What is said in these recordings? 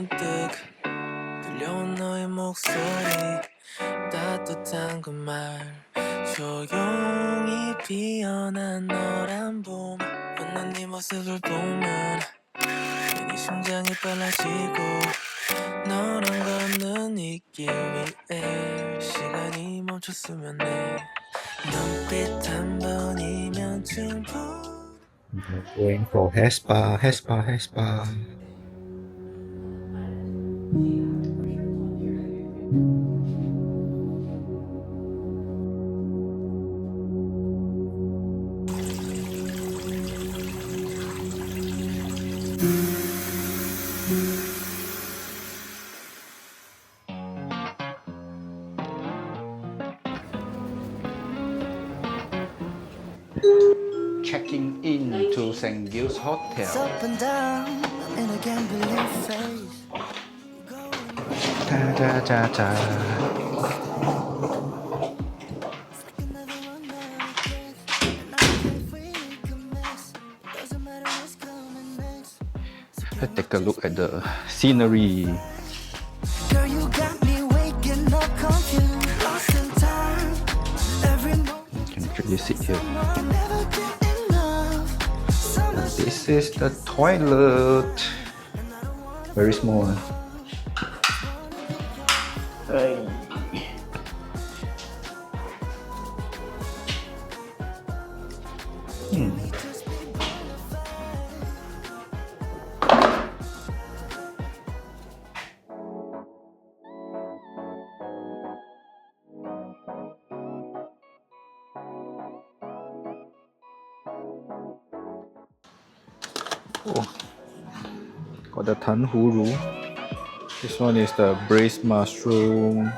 문득 들려온 너의 목소리 따뜻한 그 말 조용히 피어난 너란 봄 웃는 네 모습을 보면 괜히 심장이 빨라지고 너랑 걷는 이 길 위에 시간이 멈췄으면 해 눈빛 한 번이면 충분 Going for hair spa, hair spa, hair spa. Checking in to St. Giles Hotel. Up and down in a gambling phase 짜자자자. Let's take a look at the scenery. Girl, you got me waking up confused, lost in time. Every moment You can actually sit here. never get enough. Summer This is the toilet. Very small. Hey. Oh, got the tanhuru. This one is the braised mushroom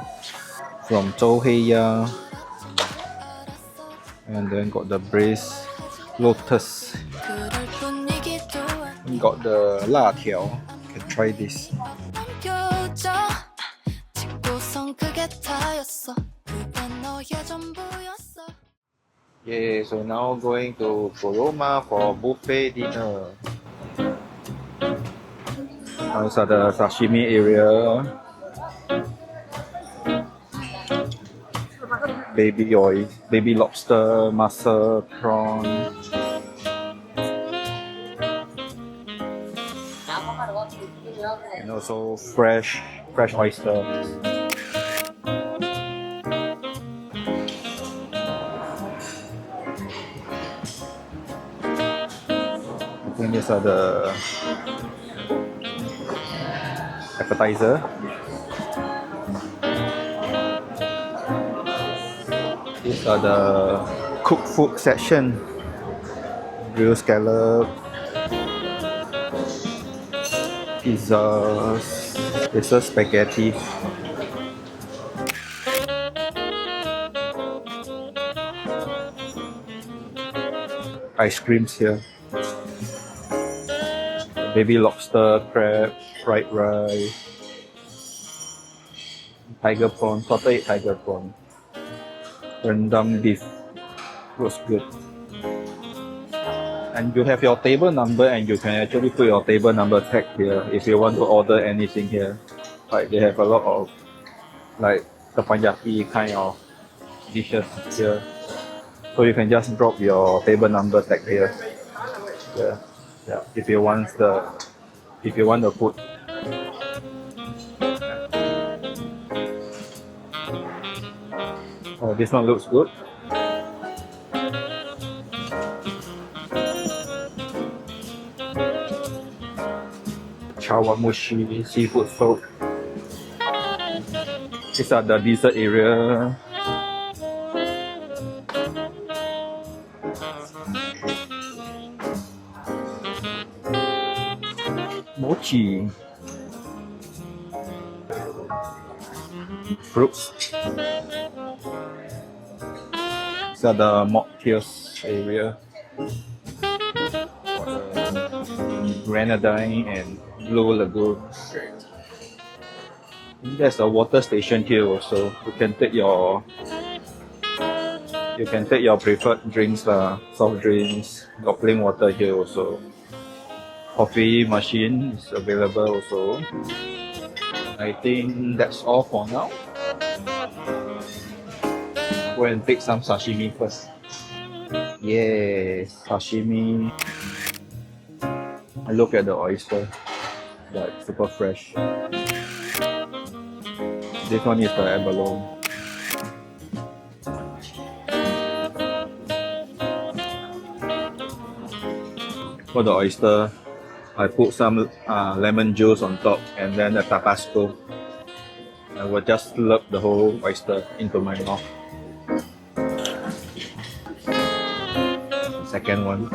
from Zhou Hei Ya. And then got the braised lotus. 그럴 뿐이기도 And got the la tiao. Can try this. 남겨져 짓고선 그게 다였어 그게 너의 전부였어 Yeah, so now going to Kuroma for buffet dinner. These are the sashimi area. Baby oil, baby lobster, mussel, prawn. And also fresh oyster. I think these are the appetizer. These are the cooked food section. Grilled scallop, pizzas, this is spaghetti. Ice creams here. Baby lobster, crab, fried rice, tiger prawn, salted tiger prawn, rendang beef, was good. And you have your table number and you can actually put your table number tag here if you want to order anything here. Like they have a lot of like teppanyaki kind of dishes here. So you can just drop your table number tag here. Yeah. Yeah, if you want the food. Oh, this one looks good. Chawamushi seafood soup. These are the dessert area. Mochi, fruits. These are the mocktails area. Grenadine and Blue Lagoon. There's a water station here also. You can take your preferred drinks, soft drinks, got plain water here also. Coffee machine is available also. I think that's all for now. Go and take some sashimi first. Yes, sashimi. I look at the oyster, like super fresh. This one is the abalone. For the oyster, I put some lemon juice on top and then the Tabasco. I will just slurp the whole oyster into my mouth. Second one.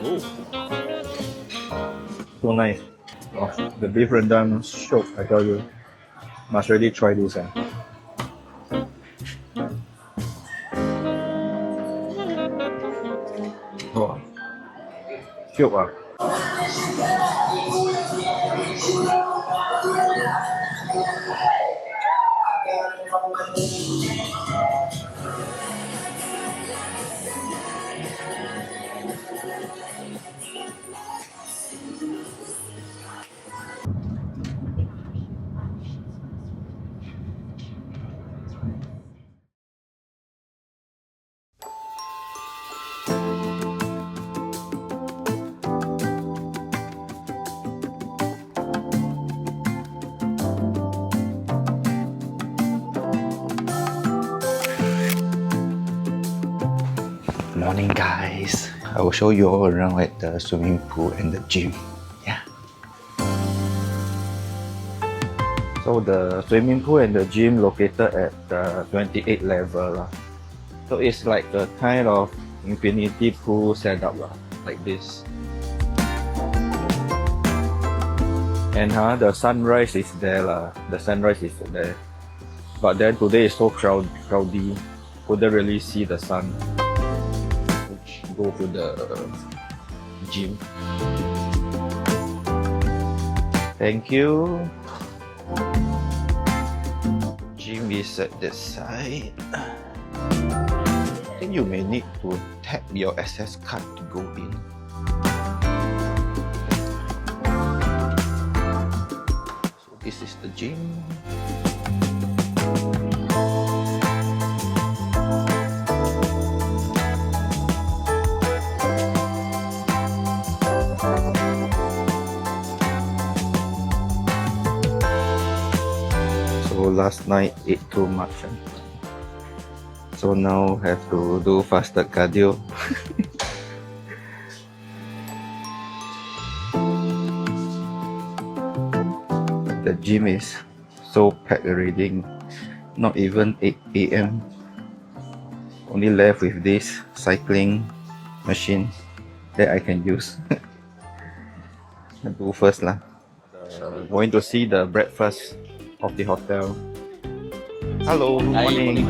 Ooh. So nice. Oh, the beef rendang shook, I tell you. Must really try this. Oh, shook ah. Morning guys, I will show you all around at the swimming pool and the gym. Yeah. So the swimming pool and the gym located at the 28th level. So it's like a kind of infinity pool setup like this. And the sunrise is there. The sunrise is there. But then today is so cloudy. Couldn't really see the sun. Go to the gym. Thank you. Gym is at this side. I think you may need to tap your access card to go in. So this is the gym. Last night ate too much, so now have to do fasted cardio. The gym is so packed already, not even 8 AM. Only left with this cycling machine that I can use. I'll do first lah. Going to see the breakfast of the hotel. Hello, good morning.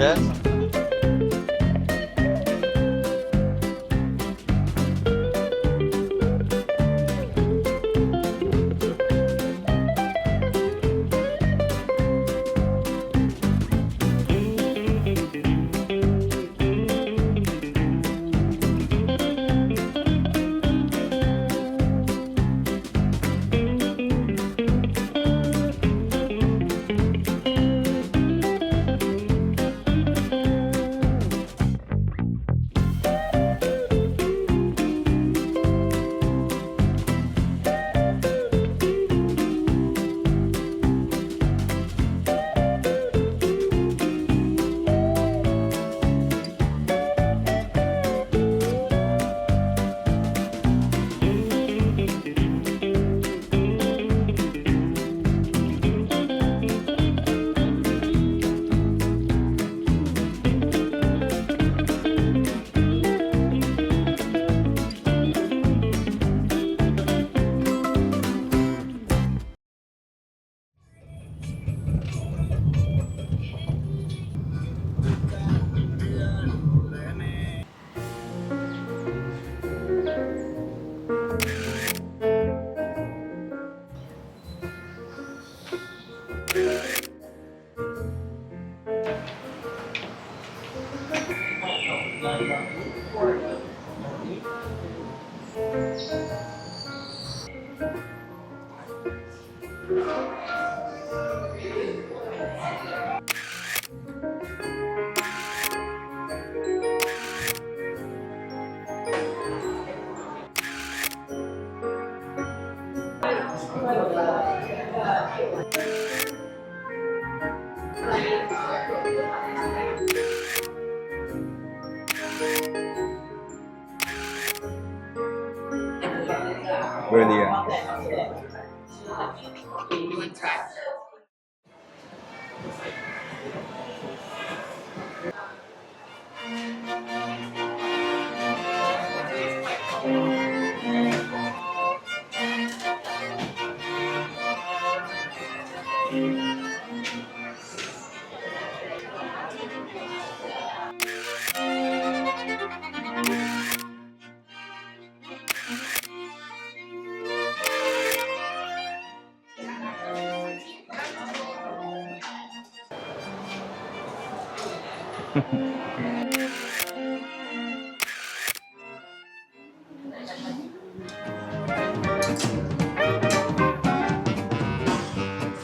Really?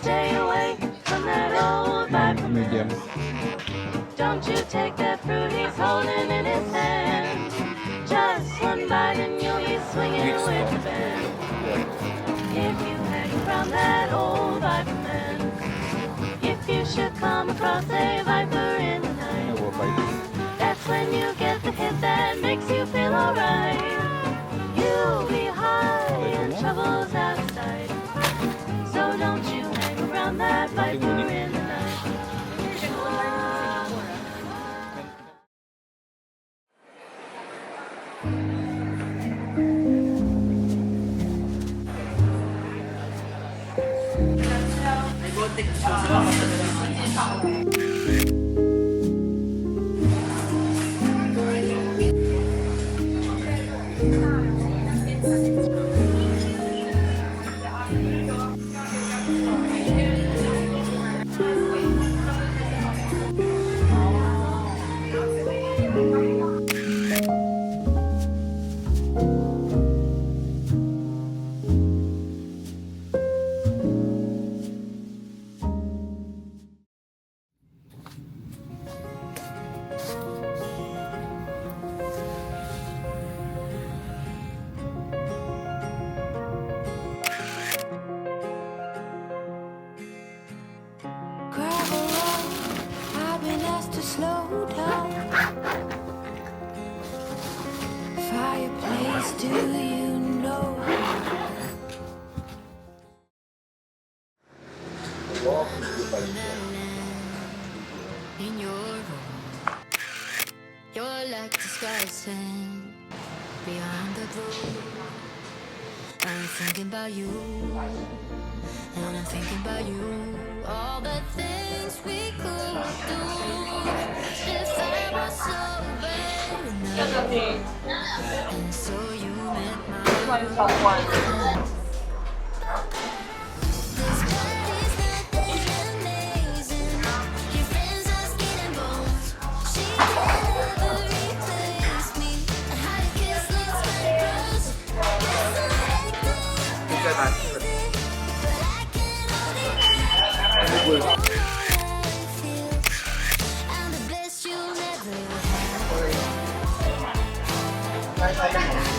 Stay away from that old vibe. Medium. Don't you take that fruit he's holding in his hand. Just one bite and you'll be swinging with the band. If you hang around that old viper man, if you should come across a viper in the night, that's when you get the hit that makes you feel alright. You'll be high and trouble's out of sight. So don't you hang around that viper in the night. Grab a roll, I've been asked to slow down. Fireplace, do you know? In your room, you're like the sky sand beyond the blue. I'm thinking about you, and I'm thinking about you. All the things we could do if I was sober enough. And so you met my This body's not amazing. Your friends are skin and bones. She never replaced me. How to kiss looks like gross. But I can only I'm the best you'll never have.